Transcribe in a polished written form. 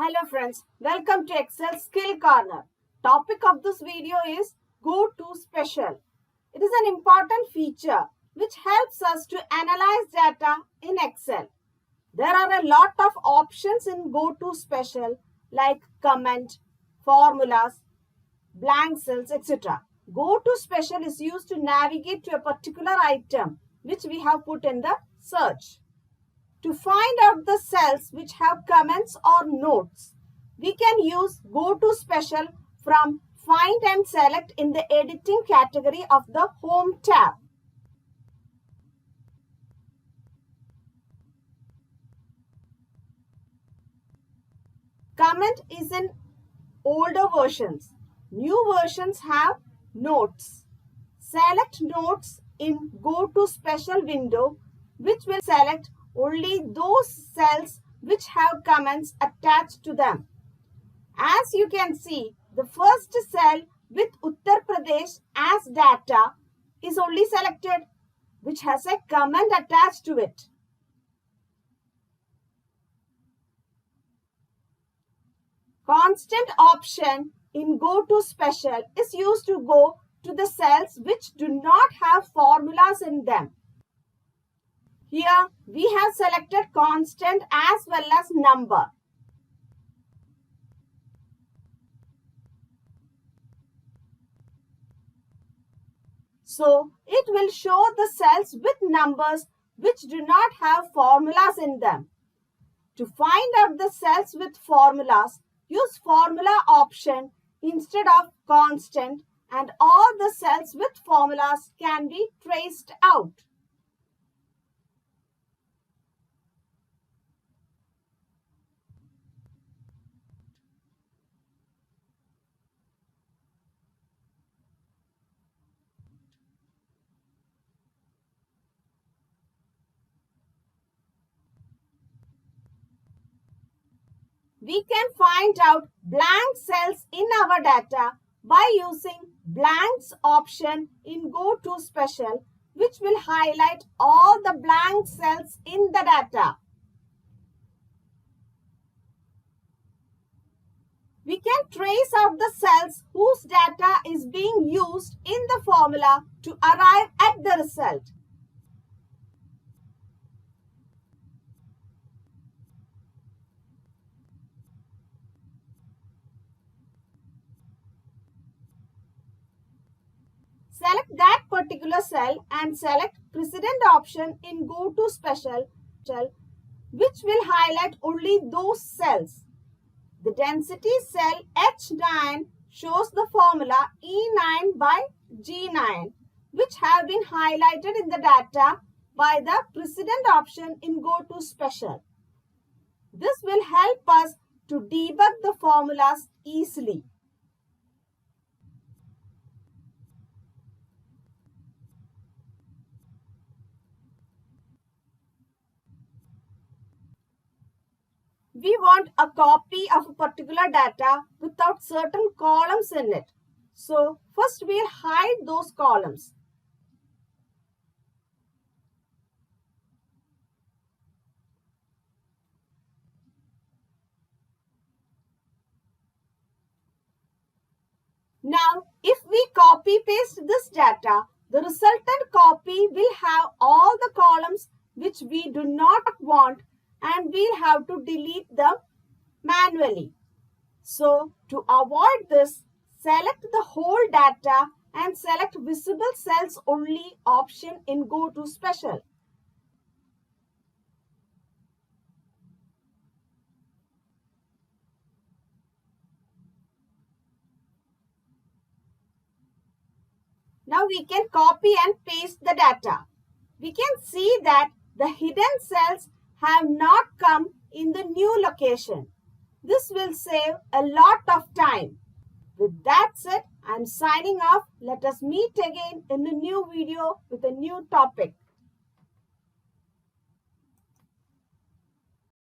Hello friends, welcome to Excel Skill Corner. Topic of this video is Go to Special. It is an important feature which helps us to analyze data in Excel. There are a lot of options in Go to Special like comment, formulas, blank cells, etc. Go to Special is used to navigate to a particular item which we have put in the search. To find out the cells which have comments or notes, we can use Go to Special from Find and Select in the Editing category of the Home tab. Comment is in older versions. New versions have notes. Select notes in Go to Special window, which will select only those cells which have comments attached to them. As you can see, the first cell with Uttar Pradesh as data is only selected, which has a comment attached to it. Constant option in Go to Special is used to go to the cells which do not have formulas in them. Here we have selected constant as well as number. So it will show the cells with numbers which do not have formulas in them. To find out the cells with formulas, use formula option instead of constant, and all the cells with formulas can be traced out. We can find out blank cells in our data by using blanks option in Go to Special, which will highlight all the blank cells in the data. We can trace out the cells whose data is being used in the formula to arrive at the result. Select that particular cell and select Precedent option in Go to Special, which will highlight only those cells. The density cell H9 shows the formula E9 by G9, which have been highlighted in the data by the Precedent option in Go to Special. This will help us to debug the formulas easily. We want a copy of a particular data without certain columns in it. So first we'll hide those columns. Now if we copy paste this data, the resultant copy will have all the columns which we do not want, and we'll have to delete them manually. So to avoid this, select the whole data and select Visible Cells Only option in Go to Special. Now we can copy and paste the data. We can see that the hidden cells have not come in the new location. This will save a lot of time. With that said, I am signing off. Let us meet again in a new video with a new topic.